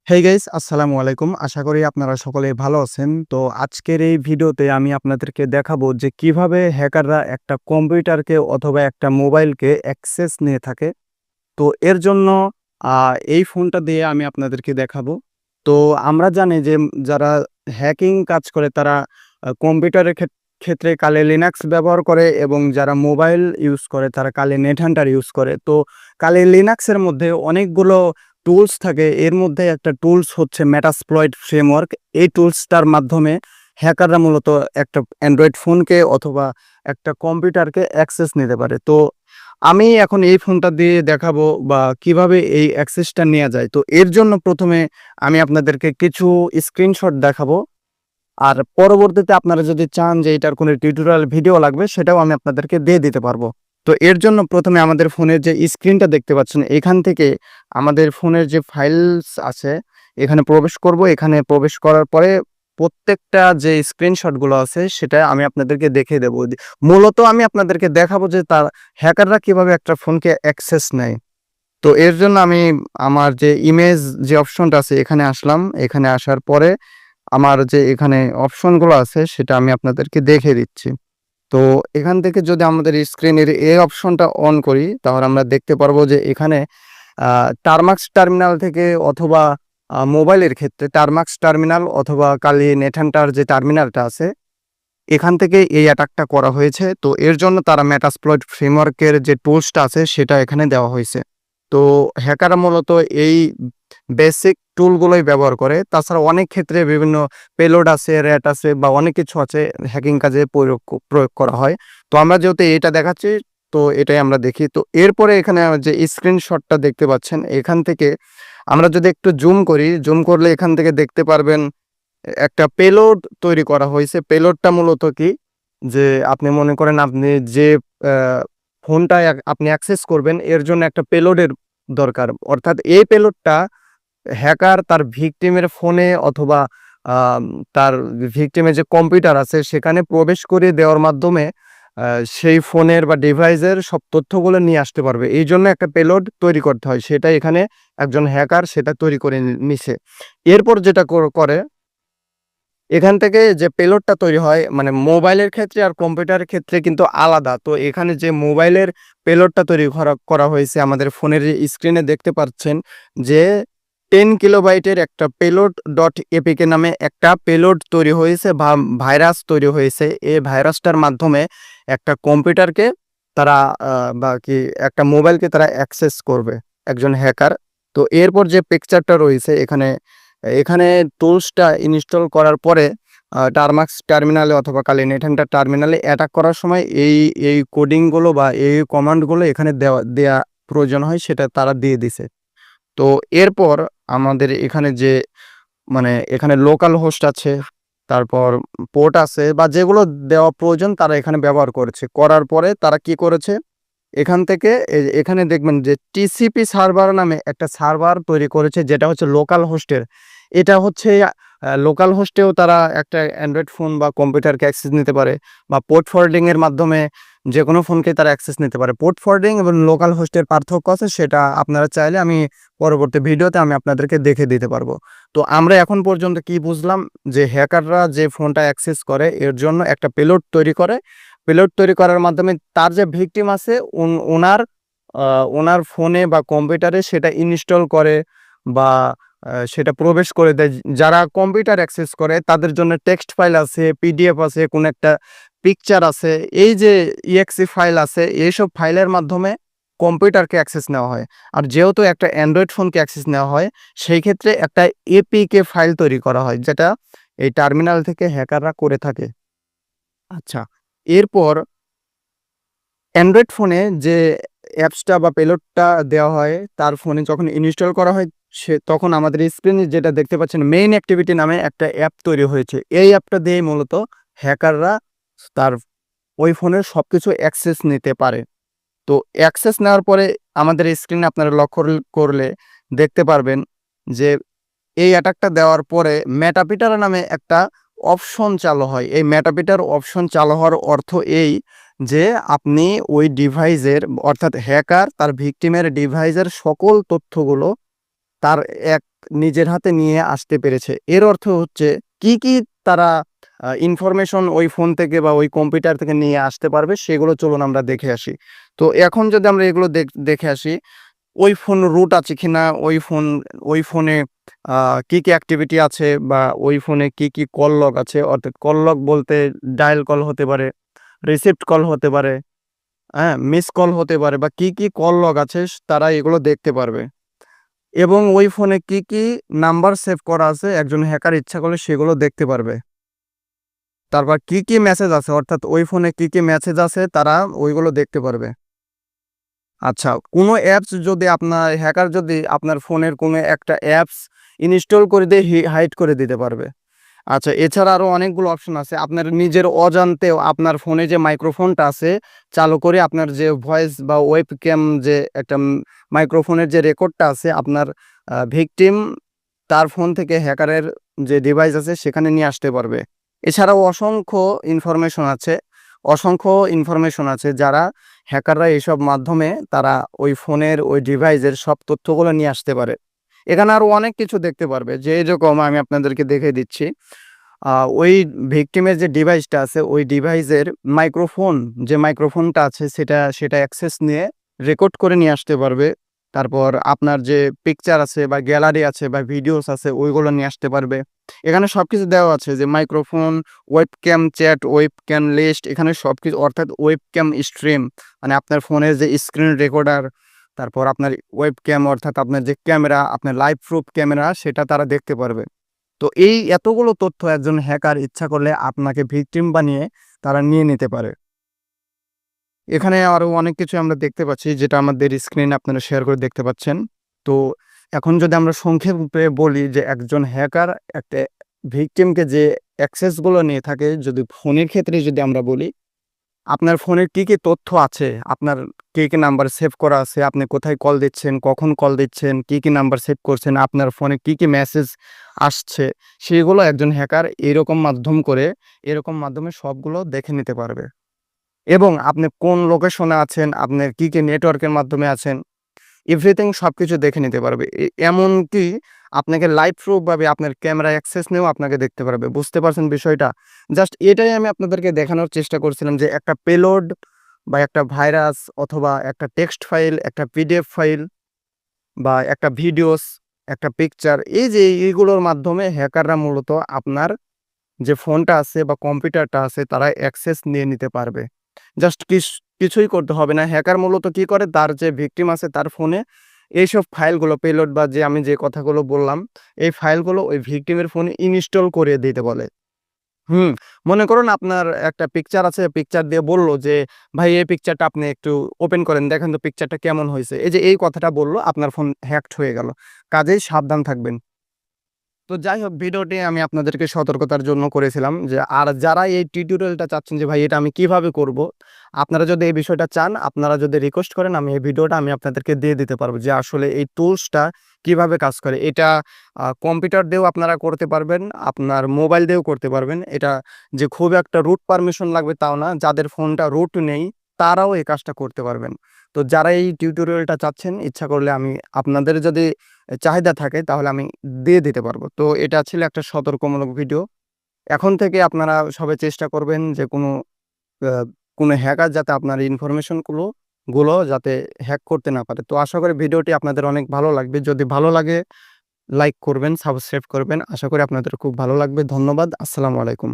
Hey guys, আসসালামু আলাইকুম। আশা করি আপনারা সকলেই ভালো আছেন। তো আজকের এই ভিডিওতে আমি আপনাদেরকে দেখাবো যে কিভাবে হ্যাকাররা একটা কম্পিউটারকে অথবা একটা মোবাইলকে অ্যাক্সেস নিয়ে থাকে। তো এর জন্য এই ফোনটা দিয়ে আমি আপনাদেরকে দেখাবো। তো আমরা জানি যে যারা হ্যাকিং কাজ করে তারা কম্পিউটারের ক্ষেত্রে কালি লিনাক্স ব্যবহার করে এবং যারা মোবাইল ইউজ করে তারা কালি নেটহান্টার ইউজ করে। তো কালি লিনাক্সের মধ্যে অনেকগুলো টুলস থাকে। এর মধ্যে একটা টুলস হচ্ছে মেটাসপ্লয়েট ফ্রেমওয়ার্ক। এই টুলসটার মাধ্যমে হ্যাকাররা মূলত একটা অ্যান্ড্রয়েড ফোনকে অথবা একটা কম্পিউটারকে অ্যাক্সেস নিতে পারে। তো আমি এখন এই ফোনটা দিয়ে দেখাবো বা কিভাবে এই অ্যাক্সেসটা নেওয়া যায়। তো এর জন্য প্রথমে আমি আপনাদেরকে কিছু স্ক্রিনশট দেখাবো। আর পরবর্তীতে আপনারা যদি চান যে এটার কোনো টিউটোরিয়াল ভিডিও লাগবে সেটাও আমি আপনাদেরকে দিয়ে দিতে পারবো। তো এর জন্য প্রথমে আমাদের ফোনের যে স্ক্রিনটা দেখতে পাচ্ছেন এখান থেকে আমাদের ফোনের যে ফাইলস আছে এখানে প্রবেশ করব। এখানে প্রবেশ করার পরে প্রত্যেকটা যে স্ক্রিনশটগুলো আছে সেটা আমি আপনাদেরকে দেখিয়ে দেবো। মূলত আমি আপনাদেরকে দেখাবো যে তার হ্যাকাররা কিভাবে একটা ফোনকে অ্যাক্সেস নেয়। তো এর জন্য আমি আমার যে ইমেজ যে অপশনটা আছে এখানে আসলাম। এখানে আসার পরে আমার যে এখানে অপশনগুলো আছে সেটা আমি আপনাদেরকে দেখিয়ে দিচ্ছি। তো এখান থেকে যদি আমাদের স্ক্রিনের এই অপশনটা অন করি তাহলে আমরা দেখতে পারবো যে এখানে টারমাক্স টার্মিনাল থেকে অথবা মোবাইলের ক্ষেত্রে টারমাক্স টার্মিনাল অথবা কালি নেটহান্টার যে টার্মিনালটা আছে এখান থেকে এই অ্যাটাকটা করা হয়েছে। তো এর জন্য তারা মেটাসপ্লয়েট ফ্রেমওয়ার্কের যে টুলসটা আছে সেটা এখানে দেওয়া হয়েছে। তো হ্যাকাররা মূলত এই বেসিক টুলগুলোই ব্যবহার করে। তাছাড়া অনেক ক্ষেত্রে বিভিন্ন পেলোড আছে, র্যাট আছে বা অনেক কিছু আছে হ্যাকিং কাজে প্রয়োগ করা হয়। তো আমরা যেহেতু এটা দেখাচ্ছি তো এটাই আমরা দেখি। তো এরপরে এখানে যে স্ক্রিনশটটা দেখতে পাচ্ছেন এখান থেকে আমরা যদি একটু জুম করি, জুম করলে এখান থেকে দেখতে পারবেন একটা পেলোড তৈরি করা হয়েছে। পেলোডটা মূলত কি? যে আপনি মনে করেন আপনি যে আ ফোনটা আপনি অ্যাক্সেস করবেন এর জন্য একটা পেলোডের দরকার। অর্থাৎ এই পেলোডটা হ্যাকার তার ভিকটিমের ফোনে অথবা আম তার ভিকটিমের যে কম্পিউটার আছে সেখানে প্রবেশ করিয়ে দেওয়ার মাধ্যমে আ সেই ফোনের বা ডিভাইসের সব তথ্যগুলো নিয়ে আসতে পারবে। এইজন্য একটা পেলোড তৈরি করতে হয়। সেটা এখানে একজন হ্যাকার সেটা তৈরি করে নিছে। এরপর যেটা করে এখান থেকে যে পেলোডটা তৈরি হয় মানে মোবাইলের ক্ষেত্রে আর কম্পিউটারের ক্ষেত্রে কিন্তু আলাদা। তো এখানে যে মোবাইলের পেলোডটা তৈরি করা হয়েছে আমাদের ফোনের স্ক্রিনে দেখতে পাচ্ছেন যে 10 কিলোবাইটের একটা পেলোড ডট এপিকে নামে একটা পেলোড তৈরি হয়েছে বা ভাইরাস তৈরি হয়েছে। এই ভাইরাসটার মাধ্যমে একটা কম্পিউটারকে তারা বা কি একটা মোবাইলকে তারা অ্যাক্সেস করবে একজন হ্যাকার। তো এরপর যে পিকচারটা রয়েছে এখানে এখানে টুলসটা ইনস্টল করার পরে টারমাক্স টার্মিনালে অথবা কালি নেটহান্টার টার্মিনালে অ্যাটাক করার সময় এই কোডিংগুলো বা এই কমান্ডগুলো এখানে দেয়া প্রয়োজন হয় সেটা তারা দিয়ে দিছে। তো এরপর আমাদের এখানে যে মানে এখানে লোকাল হোস্ট আছে, তারপর পোর্ট আছে বা যেগুলো দেওয়া প্রয়োজন তারা এখানে ব্যবহার করেছে। করার পরে তারা কি করেছে? এখান থেকে এখানে দেখবেন যে টিসিপি সার্ভার নামে একটা সার্ভার তৈরি করেছে যেটা হচ্ছে লোকাল হোস্টের। এটা হচ্ছে লোকাল হোস্টেও তারা একটা অ্যান্ড্রয়েড ফোন বা কম্পিউটারকে অ্যাক্সেস নিতে পারে বা পোর্ট ফরওয়ার্ডিং এর মাধ্যমে যেকোনো ফোনকে তারা অ্যাক্সেস নিতে পারে। পোর্ট ফরওয়ার্ডিং এবং লোকাল হোস্টের পার্থক্য আছে সেটা আপনারা চাইলে আমি পরবর্তী ভিডিওতে আমি আপনাদেরকে দেখে দিতে পারবো। তো আমরা এখন পর্যন্ত কি বুঝলাম যে হ্যাকাররা যে ফোনটা অ্যাক্সেস করে এর জন্য একটা পেলোড তৈরি করে। পেলোড তৈরি করার মাধ্যমে তার যে ভিকটিম আছে ওনার আ ওনার ফোনে বা কম্পিউটারে সেটা ইনস্টল করে বা সেটা প্রবেশ করে দেয়। যারা কম্পিউটার অ্যাক্সেস করে তাদের জন্য টেক্সট ফাইল আছে, পিডিএফ আছে, কোনো একটা পিকচার আছে। এই যে ইএক্সি ফাইল আছে এইসব ফাইলের মাধ্যমে কম্পিউটারকে অ্যাক্সেস নেওয়া হয়। আর যেহেতু একটা অ্যান্ড্রয়েড ফোনকে অ্যাক্সেস নেওয়া হয় সেই ক্ষেত্রে একটা এপিকে ফাইল তৈরি করা হয় যেটা এই টার্মিনাল থেকে হ্যাকাররা করে থাকে। আচ্ছা, এরপর অ্যান্ড্রয়েড ফোনে যে অ্যাপসটা বা পেলোডটা দেওয়া হয়, তার ফোনে যখন ইনস্টল করা হয় তখন আমাদের স্ক্রিনে যেটা দেখতে পাচ্ছেন মেইন অ্যাক্টিভিটি নামে একটা অ্যাপ তৈরি হয়েছে। এই অ্যাপটা দিয়েই মূলত হ্যাকাররা তার ওই ফোনের সবকিছু অ্যাক্সেস নিতে পারে। তো অ্যাক্সেস নেওয়ার পরে আমাদের স্ক্রিনে আপনারা লক্ষ্য করলে দেখতে পারবেন যে এই অ্যাটাকটা দেওয়ার পরে মেটাপিটার নামে একটা অপশন চালু হয়। এই মেটাপিটার অপশন চালু হওয়ার অর্থ এই যে আপনি ওই ডিভাইসের অর্থাৎ হ্যাকার তার ভিকটিমের ডিভাইসের সকল তথ্যগুলো তার এক নিজের হাতে নিয়ে আসতে পেরেছে। এর অর্থ হচ্ছে কি তারা ইনফরমেশন ওই ফোন থেকে বা ওই কম্পিউটার থেকে নিয়ে আসতে পারবে সেগুলো চলুন আমরা দেখে আসি। তো এখন যদি আমরা এগুলো দেখে আসি, ওই ফোন রুট আছে কিনা, ওই ফোনে কি অ্যাক্টিভিটি আছে, বা ওই ফোনে কি কল লগ আছে, অর্থাৎ কল লগ বলতে ডায়াল কল হতে পারে, রিসিভড কল হতে পারে, হ্যাঁ, মিস কল হতে পারে, বা কি কল লগ আছে তারা এগুলো দেখতে পারবে। এবং ওই ফোনে কি নাম্বার সেভ করা আছে একজন হ্যাকার ইচ্ছা করলে সেগুলো দেখতে পারবে। তারপর কি মেসেজ আছে, অর্থাৎ ওই ফোনে কি মেসেজ আছে তারা ওইগুলো দেখতে পারবে। আচ্ছা, কোনো অ্যাপস যদি হ্যাকার যদি আপনার ফোনের কোনো একটা অ্যাপস ইনস্টল করে দিয়ে হাইড করে দিতে পারবে। আচ্ছা, এছাড়া আরও অনেকগুলো অপশন আছে। আপনার নিজের অজান্তেও আপনার ফোনে যে মাইক্রোফোনটা আছে চালু করে আপনার যে ভয়েস বা ওয়েব ক্যাম, যে একটা মাইক্রোফোনের যে রেকর্ডটা আছে আপনার ভিকটিম তার ফোন থেকে হ্যাকারের যে ডিভাইস আছে সেখানে নিয়ে আসতে পারবে। এছাড়াও অসংখ্য ইনফরমেশন আছে যারা হ্যাকাররা এইসব মাধ্যমে তারা ওই ফোনের ওই ডিভাইসের সব তথ্যগুলো নিয়ে আসতে পারে। এখানে আরও অনেক কিছু দেখতে পারবে, যে যেরকম আমি আপনাদেরকে দেখে দিচ্ছি। ওই ভিকটিমের যে ডিভাইসটা আছে ওই ডিভাইসের যে মাইক্রোফোনটা আছে সেটা অ্যাক্সেস নিয়ে রেকর্ড করে নিয়ে আসতে পারবে। তারপর আপনার যে পিকচার আছে বা গ্যালারি আছে বা ভিডিওস আছে ওইগুলো নিয়ে আসতে পারবে। এখানে সবকিছু দেওয়া আছে, যে microphone, webcam chat, webcam list, এখানে সবকিছু, অর্থাৎ ওয়েবক্যাম স্ট্রিম মানে আপনার ফোনের যে স্ক্রিন রেকর্ডার, তারপর আপনার ওয়েবক্যাম অর্থাৎ আপনার যে ক্যামেরা, আপনার লাইভ প্রুফ ক্যামেরা, সেটা তারা দেখতে পারবে। তো এই এতগুলো তথ্য একজন হ্যাকার ইচ্ছা করলে আপনাকে ভিকটিম বানিয়ে তারা নিয়ে নিতে পারে। এখানে আরো অনেক কিছু আমরা দেখতে পাচ্ছি, যেটা আমাদের স্ক্রিনে আপনারা শেয়ার করে দেখতে পাচ্ছেন। তো এখন যদি আমরা সংক্ষেপে বলি যে একজন হ্যাকার একটা ভিকটিমকে যে অ্যাক্সেসগুলো নিয়ে থাকে, যদি ফোনের ক্ষেত্রে যদি আমরা বলি, আপনার ফোনের কি তথ্য আছে, আপনার কি নাম্বার সেভ করা আছে, আপনি কোথায় কল দিচ্ছেন, কখন কল দিচ্ছেন, কি নাম্বার সেভ করছেন, আপনার ফোনে কি মেসেজ আসছে, সেগুলো একজন হ্যাকার এরকম মাধ্যমে সবগুলো দেখে নিতে পারবে। এবং আপনি কোন লোকেশনে আছেন, আপনার কি নেটওয়ার্কের মাধ্যমে আছেন, এভরিথিং সবকিছু দেখে নিতে পারবে। এমনকি আপনাকে লাইভ প্রুফ ভাবে আপনার ক্যামেরা অ্যাক্সেস নিয়েও আপনাকে দেখতে পারবে। বুঝতে পারছেন বিষয়টা? জাস্ট এটাই আমি আপনাদেরকে দেখানোর চেষ্টা করছিলাম, যে একটা পেলোড বা একটা ভাইরাস অথবা একটা টেক্সট ফাইল, একটা পিডিএফ ফাইল বা একটা ভিডিওস, একটা পিকচার, এই যে এইগুলোর মাধ্যমে হ্যাকাররা মূলত আপনার যে ফোনটা আছে বা কম্পিউটারটা আছে তারা অ্যাক্সেস নিয়ে নিতে পারবে। জাস্ট কিছুই করতে হবে না। হ্যাকার মূলত কি করে, তার যে ভিকটিম আছে তার ফোনে এইসব ফাইলগুলো, পেলোড বা যে আমি যে কথাগুলো বললাম, এই ফাইলগুলো ওই ভিকটিমের ফোনে ইনস্টল করে দিতে বলে। হুম, মনে করুন আপনার একটা পিকচার আছে, পিকচার দিয়ে বলল যে, "ভাই এই পিকচারটা আপনি একটু ওপেন করেন, দেখেন তো পিকচারটা কেমন হইছে।" এই যে এই কথাটা বলল, আপনার ফোন হ্যাকড হয়ে গেল। কাজেই সাবধান থাকবেন। তো যাই হোক, ভিডিওটি আমি আপনাদেরকে সতর্কতার জন্য করেছিলাম, যে আর যারা এই টিউটোরিয়ালটা চাচ্ছেন যে ভাই এটা আমি কিভাবে করব, আপনারা যদি এই বিষয়টা চান, আপনারা যদি রিকোয়েস্ট করেন, আমি এই ভিডিওটা আমি আপনাদেরকে দিয়ে দিতে পারবো, যে আসলে এই টুলসটা কিভাবে কাজ করে। এটা কম্পিউটার দিয়েও আপনারা করতে পারবেন, আপনার মোবাইল দিয়েও করতে পারবেন। এটা যে খুব একটা রুট পারমিশন লাগবে তাও না, যাদের ফোনটা রুট নেই তারাও এই কাজটা করতে পারবেন। তো যারা এই টিউটোরিয়ালটা চাচ্ছেন, ইচ্ছা করলে আমি, আপনাদের যদি চাহিদা থাকে তাহলে আমি দিয়ে দিতে পারবো। তো এটা ছিল একটা সতর্কমূলক ভিডিও। এখন থেকে আপনারা সবাই চেষ্টা করবেন যে আ কোনো হ্যাকার যাতে আপনার ইনফরমেশন গুলো যাতে হ্যাক করতে না পারে। তো আশা করি ভিডিওটি আপনাদের অনেক ভালো লাগবে। যদি ভালো লাগে লাইক করবেন, সাবস্ক্রাইব করবেন। আশা করি আপনাদের খুব ভালো লাগবে। ধন্যবাদ। আসসালামু আলাইকুম।